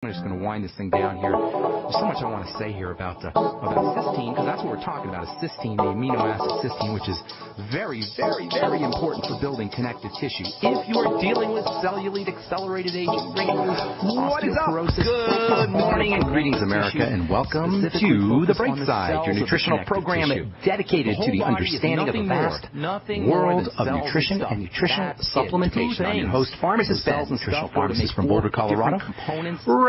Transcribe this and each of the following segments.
I'm just going to wind this thing down here. There's so much I want to say here about cysteine, because that's what we're talking about, is cysteine, the amino acid cysteine, which is very, very, very important for building connective tissue. If you are dealing with cellulite accelerated aging, what is up? Good morning and greetings, America, and welcome to The Bright Side, your nutritional program dedicated to the understanding of the vast world of nutrition and nutritional supplementation. I'm your host, pharmacist Ben, nutritional pharmacist from Boulder, Colorado.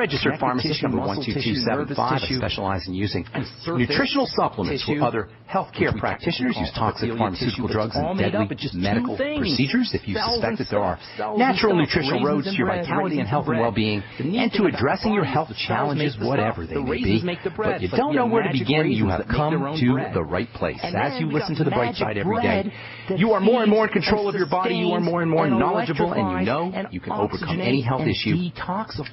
Registered pharmacist number 12275. I specialize in using nutritional supplements where other healthcare practitioners use toxic pharmaceutical drugs and deadly medical procedures. If you suspect that there are natural nutritional roads to your vitality and health and well-being and to addressing your health challenges, whatever they may be, but you don't know where to begin, you have come to the right place. As you listen to The Bright Side every day, you are more and more in control of your body, you are more and more knowledgeable, and you know you can overcome any health issue.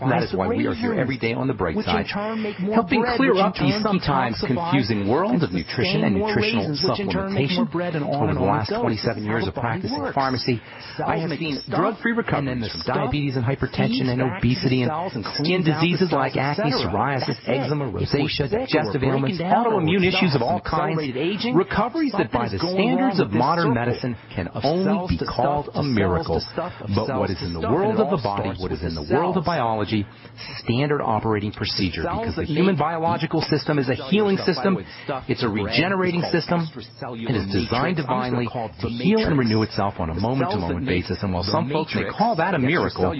That is why we are here every day on The Bright Side, helping clear up the sometimes confusing world of nutrition and nutritional supplementation. Over the last 27 years of practicing pharmacy, I have seen drug-free recoveries from diabetes and hypertension and obesity and skin diseases like acne, psoriasis, eczema, rosacea, digestive ailments, autoimmune issues of all kinds, recoveries that by the standards of modern medicine can only be called a miracle. But what is in the world of the body, what is in the world of biology, standard operating procedure, because the human biological system is a healing system, it's a regenerating system, it is designed divinely to heal and renew itself on a moment-to-moment basis, and while some folks may call that a miracle,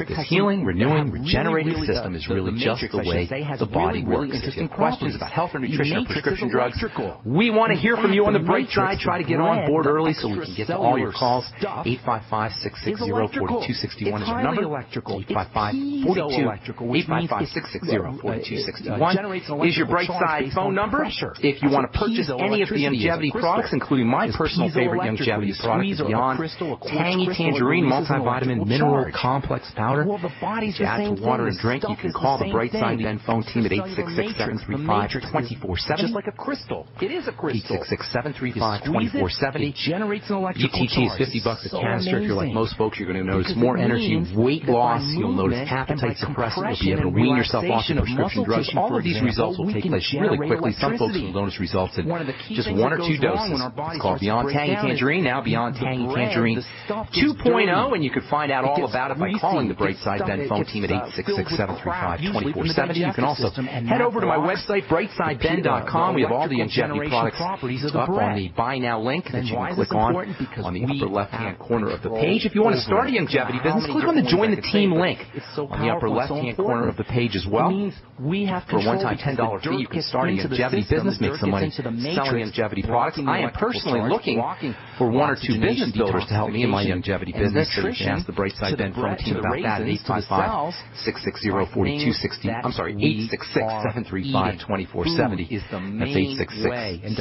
this healing, renewing, regenerating system is really just the way the body works. If you have questions about health or nutrition or prescription drugs, we want to hear from you on The Bright Side. Try to get on board early so we can get to all your calls. 855-660-4261 is our number. 855-660-4261 is your Bright Side phone number. If you want to purchase any of the longevity products, including my personal favorite longevity product, Beyond Tangy Tangerine Multivitamin Mineral Complex Powder. To add to water and drink, you can call the Bright Side Ben phone team at 866-735-2470. Just like a crystal. It is a crystal. 866-735-2470. UTT is $50 a canister. If you're like most folks, you're going to notice more energy, weight loss. You'll notice appetite suppressant. You'll be able to wean yourself off the prescription drugs. All of these results will take place really quickly. Some folks will notice results in just one or two doses. It's called Beyond Tangy Tangerine, now Beyond Tangy Tangerine 2.0, and you can find out all about it by calling the Bright Side Ben phone team at 866-735-2470. You can also head over to my website, brightsideben.com. We have all the longevity products up on the Buy Now link that you can click on the upper left-hand corner of the page. If you want to start a longevity business, click on the Join the Team link on the upper left-hand corner of the page as well. For a one-time $10 fee, you can start a longevity business, make some money selling longevity products. I am personally looking for one or two business builders to help me in my longevity business, so you can ask the Bright Side Ben phone team about that at 855-660-4260. I'm sorry, 866-735-2470. That's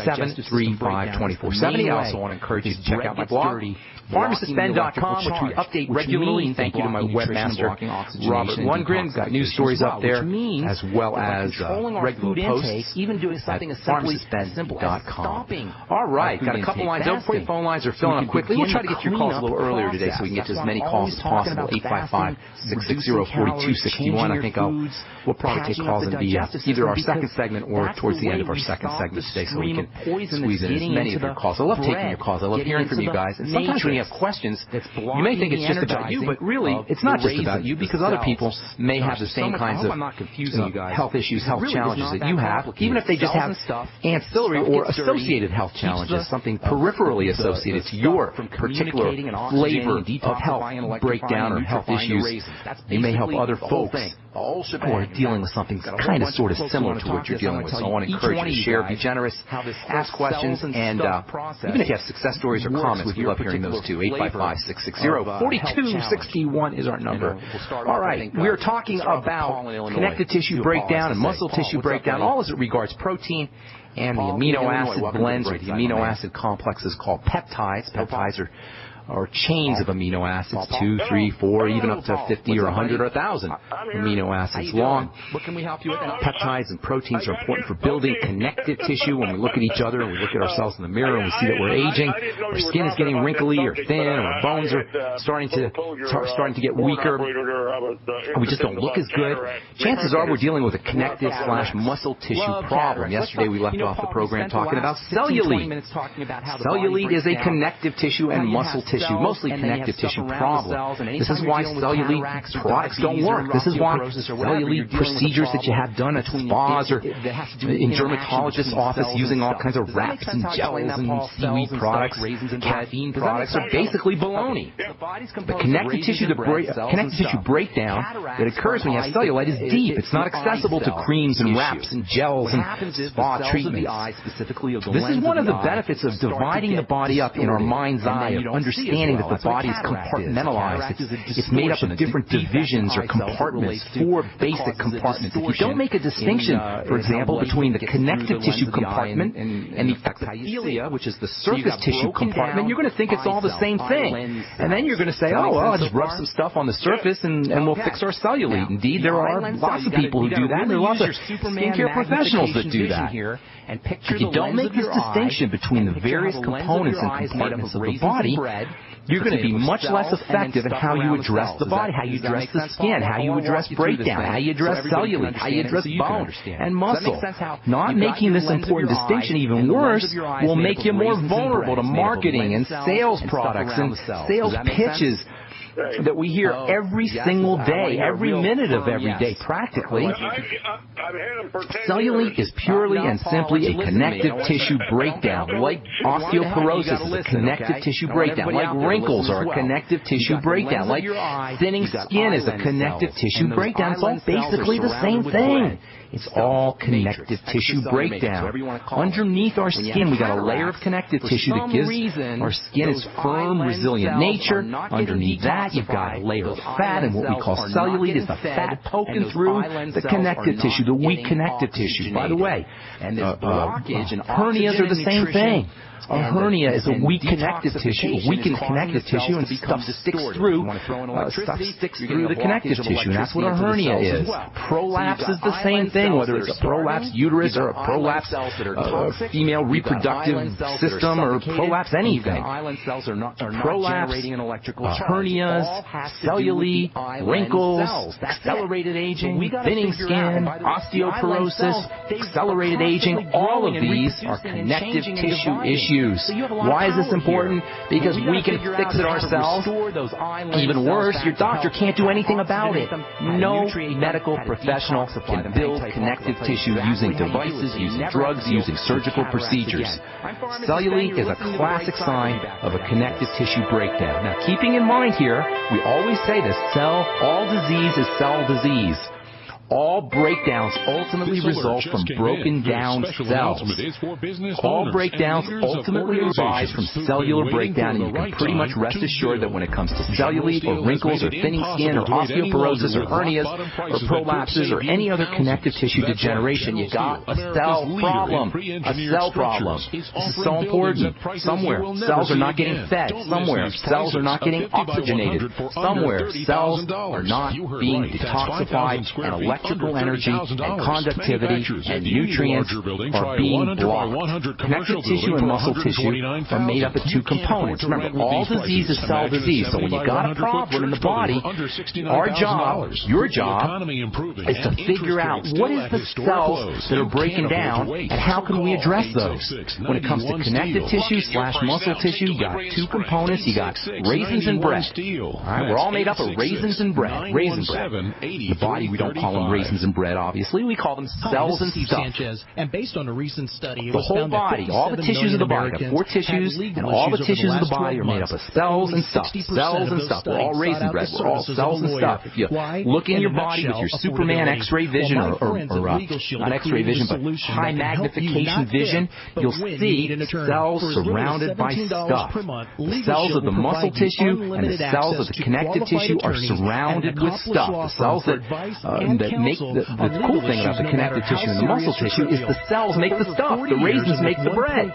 866-735-2470. I also want to encourage you to check out my blog, pharmacistben.com, which we update regularly. Thank you to my webmaster, Robert Lundgren. Got news stories up there, as well as regular posts at pharmacistben.com. All right, got a couple lines open for you. Phone lines are filling up quickly. We'll try to get your calls a little earlier today so we can get to as many calls as possible. 855-660-4261. I think we'll probably take calls in either our second segment or towards the end of our second segment today so we can squeeze in as many of your calls. I love taking your calls. I love hearing from you guys. And sometimes when you have questions, you may think it's just about you, but really it's not just about you, because other people may have the same kinds of health issues, health challenges that you have, even if they just have ancillary or associated health challenges, something peripherally associated to your particular flavor of health breakdown or health issues. They may help other folks who are dealing with something kind of sort of similar to what you're dealing with. So I want to encourage you to share, be generous, ask questions, and even if you have success stories or comments, we love hearing those too. 855-660-4261 is our number. All right, we're talking about connective tissue breakdown and muscle tissue breakdown, all as it regards protein and the amino acid blends or the amino acid complexes called peptides. Peptides are or chains of amino acids, 2, 3, 4, even up to 50 or 100 or 1,000 amino acids long. What can we help you with? Peptides and proteins are important for building connective tissue. When we look at each other and we look at ourselves in the mirror and we see that we're aging, our skin is getting wrinkly or thin, or our bones are starting to get weaker, we just don't look as good. Chances are we're dealing with a connective/muscle tissue problem. Yesterday we left off the program talking about cellulite. Cellulite is a connective tissue and muscle tissue, mostly connective tissue problem. This is why cellulite products don't work. This is why cellulite procedures that you have done at spas or in dermatologist's office using all kinds of wraps and gels and seaweed products, caffeine products are basically baloney. The connective tissue breakdown that occurs when you have cellulite is deep. It's not accessible to creams and wraps and gels and spa treatments. This is one of the benefits of dividing the body up in our mind's eye, of understanding that the body is compartmentalized. It's made up of different divisions or compartments, 4 basic compartments. If you don't make a distinction, for example, between the connective tissue compartment and the epithelia, which is the surface tissue compartment, you're going to think it's all the same thing. And then you're going to say, oh, well, I'll just rub some stuff on the surface and we'll fix our cellulite. Indeed, there are lots of people who do that, and there are lots of skincare professionals that do that. If you don't make this distinction between the various components and compartments of the body, you're going to be much less effective in how you address the body, how you address the skin, how you address breakdown, how you address cellulite, how you address bone and muscle. Not making this important distinction even worse will make you more vulnerable to marketing and sales products and sales pitches that we hear every single day, every minute of every day, practically. Cellulite is purely and simply a connective tissue breakdown, like osteoporosis is a connective tissue breakdown, like wrinkles are a connective tissue breakdown, like thinning skin is a connective tissue breakdown. It's all basically the same thing. It's all connective tissue breakdown. Underneath our skin, we got a layer of connective tissue that gives our skin its firm, resilient nature. Underneath that, you've got a layer of fat, and what we call cellulite is the fat poking through the connective tissue, the weak connective tissue. By the way, hernias are the same thing. A hernia is a weak connective tissue, a weakened connective tissue, and stuff sticks through the connective tissue, and that's what a hernia is. Prolapse is the same thing, whether it's a prolapsed uterus or a prolapsed female reproductive system or prolapse anything. Prolapse, hernias, cellulite, wrinkles, accelerated aging, thinning skin, osteoporosis, accelerated aging, all of these are connective tissue issues. Why is this important? Because we can fix it ourselves. Even worse, your doctor can't do anything about it. No medical professional can build connective tissue using devices, using drugs, using surgical procedures. Cellulite is a classic sign of a connective tissue breakdown. Now, keeping in mind here, we always say this, all disease is cell disease. All breakdowns ultimately result from broken down cells. All breakdowns ultimately arise from cellular breakdown, and you can pretty much rest assured that when it comes to cellulite or wrinkles or thinning skin or osteoporosis or hernias or prolapses or any other connective tissue degeneration, you got a cell problem. A cell problem. This is so important. Somewhere, cells are not getting fed. Somewhere, cells are not getting oxygenated. Somewhere, cells are not being detoxified, and electrical energy and conductivity and nutrients are being blocked. Connective tissue and muscle tissue are made up of 2 components. Remember, all disease is cell disease, so when you got a problem in the body, our job, your job, is to figure out what is the cells that are breaking down and how can we address those. When it comes to connective tissue / muscle tissue, you got 2 components. You got raisins and bread. All right, we're all made up of raisins and bread. Raisin bread. The body, we don't call them raisins and bread, obviously. We call them cells and stuff. And based on a recent study, it the whole body, all the tissues of the body, got 4 tissues, and all the tissues of the body are made up of cells and stuff. Cells and stuff. We're all raisin bread. We're all cells and stuff. If you look in your body with your Superman X-ray vision, or not X-ray vision, but high magnification vision, you'll see cells surrounded by stuff. The cells of the muscle tissue and the cells of the connective tissue are surrounded with stuff. The cells that make the cool thing about the connective tissue and the muscle tissue is the cells make the stuff. The raisins make the bread.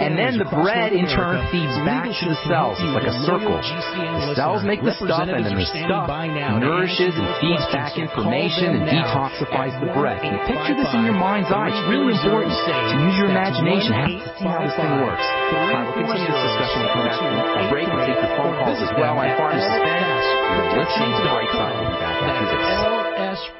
And then the bread, in turn, feeds back to the cells. It's like a circle. The cells make the stuff, and then the stuff nourishes and feeds back information and detoxifies the bread. Can you picture this in your mind's eye? It's really important to use your imagination. Have to see how this thing works. All right, we'll continue this discussion when we come back from a break and take your phone calls as well. I'm Pharmacist Ben. You're listening to The Right Side. We'll be back after this.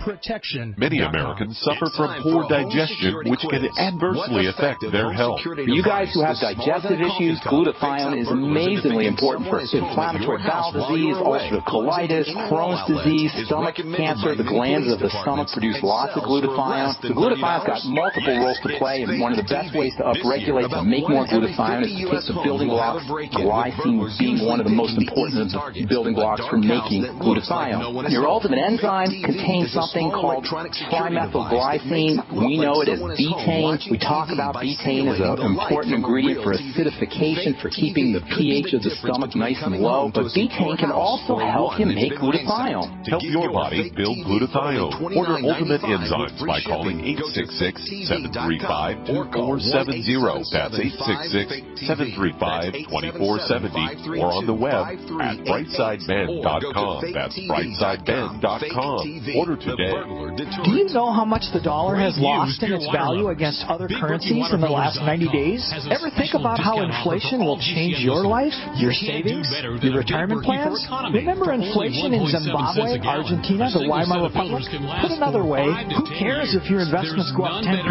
Protection. Many Americans suffer from poor digestion, which can adversely affect their health. For you guys who have digestive issues, glutathione is amazingly important for inflammatory bowel disease, ulcerative colitis, Crohn's disease, stomach cancer. The glands of the stomach produce lots of glutathione. The glutathione's got multiple roles to play, and one of the best ways to upregulate to make more glutathione is to take the building blocks, glycine being one of the most important building blocks for making glutathione. Your ultimate enzyme contains something called trimethylglycine. We know it as betaine. We talk about betaine as an important ingredient for acidification, for keeping the pH of the stomach nice and low. But betaine can also help you make glutathione. Help your body build glutathione. Order Ultimate Enzymes by calling 866-735-2470. That's 866-735-2470. Or on the web at brightsideben.com. That's brightsideben.com. Order today. Do you know how much the dollar has lost in its value against other currencies in the last 90 days? Ever think about how inflation will change your life, your savings, your retirement plans? Remember inflation in Zimbabwe, Argentina, the Weimar Republic? Put another way, who cares if your investments go up 10%,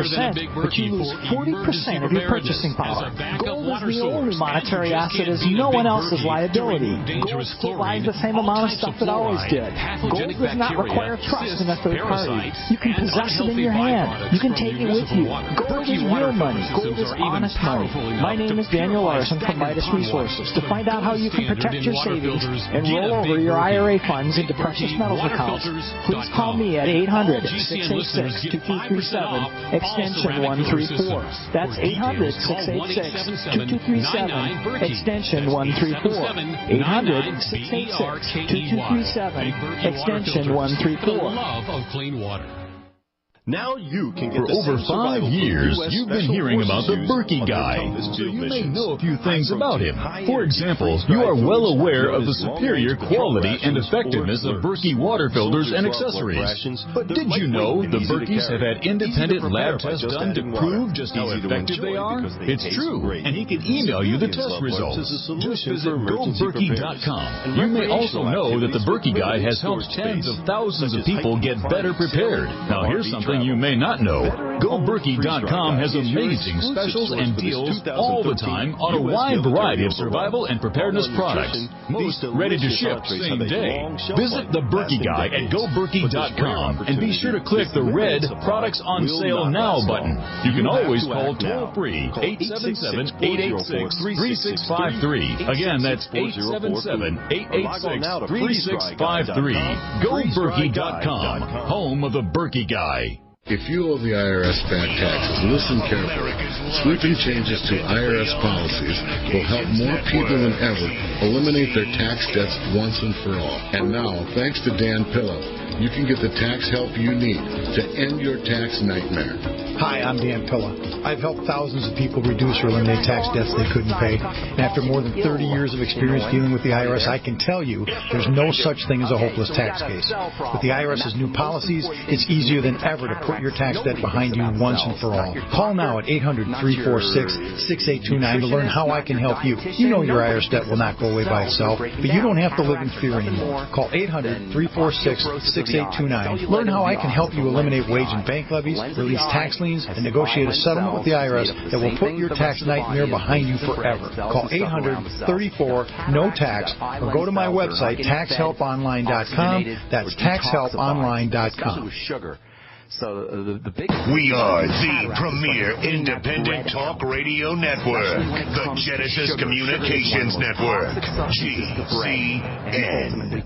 but you lose 40% of your purchasing power? Gold is the only monetary asset as no one else's liability. Gold still buys the same amount of stuff it always did. Gold does not require trust in a third party. You can possess it in your hand. You can take it with you. Gold is real money. Gold is honest money. My name is Daniel Larson from Midas Resources. To find out how you can protect your savings and roll over your IRA funds into precious metals accounts, please call me at 800-686-2237, extension 134. That's 800-686-2237, extension 134. 800-686-2237, extension 134. Of clean water. Now you can get For over 5 years, you've been hearing about the Berkey guy, so you may know a few things about him. For example, you are well aware of the superior quality and effectiveness of Berkey water filters and accessories. But did you know the Berkeys have had independent lab tests done to prove just how effective they are? It's true, and he can email you the test results. Just visit GoBerkey.com. You may also know that the Berkey guy has helped tens of thousands of people get better prepared. Now here's something you may not know. GoBerkey.com has amazing specials and deals all the time on a wide variety of survival and preparedness products. Most ready to ship same day. Visit the Berkey Guy at GoBerkey.com and be sure to click the red Products on Sale Now button. You can always call toll-free 877-886-3653. Again, that's 877-886-3653. GoBerkey.com, home of the Berkey Guy. If you owe the IRS back taxes, listen carefully. Sweeping changes to IRS policies will help more people than ever eliminate their tax debts once and for all. And now, thanks to Dan Pillow, you can get the tax help you need to end your tax nightmare. Hi, I'm Dan Pilla. I've helped thousands of people reduce or eliminate tax debts they couldn't pay. And after more than 30 years of experience dealing with the IRS, I can tell you there's no such thing as a hopeless tax case. With the IRS's new policies, it's easier than ever to put your tax debt behind you once and for all. Call now at 800-346-6829 to learn how I can help you. You know your IRS debt will not go away by itself, but you don't have to live in fear anymore. Call 800-346-6829. Learn how I can help you eliminate wage and bank levies, release tax liens, and negotiate a settlement with the IRS that will put your tax nightmare behind you forever. Call 800-34-NO-TAX or go to my website, taxhelponline.com. That's taxhelponline.com. We are the premier independent talk radio network, the Genesis Communications Network, GCN.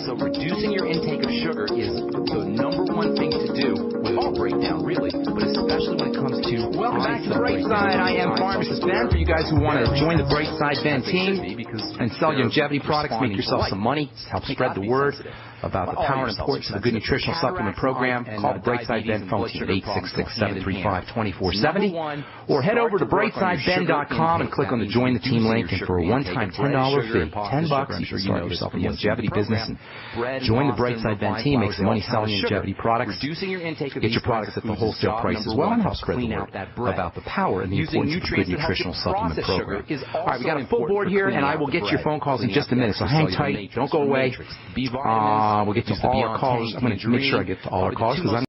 So reducing your intake of sugar is the number one thing to do with all breakdown, really, but especially when it comes to... Welcome back to The Bright Side. I am Pharmacist Ben. For you guys who want to join the Bright Side Ben team, and sell longevity products, make yourself some money, help spread the word about the power and importance of the good nutritional supplement program. Call the Brightside Ben phone team, 866-735-2470, or head over to brightsideben.com and click on the Join the Team link, and for a one-time $10 fee, $10, you can start yourself a longevity business and join the Brightside Ben team, make some money selling longevity products, get your products at the wholesale price as well, and help spread the word about the power and the importance of the good nutritional supplement program. All right, we got a full board here, and I will get your phone calls in just a minute, so hang tight, don't go away. We'll get to all our callers. I'm going to make sure I get to all our callers because I'm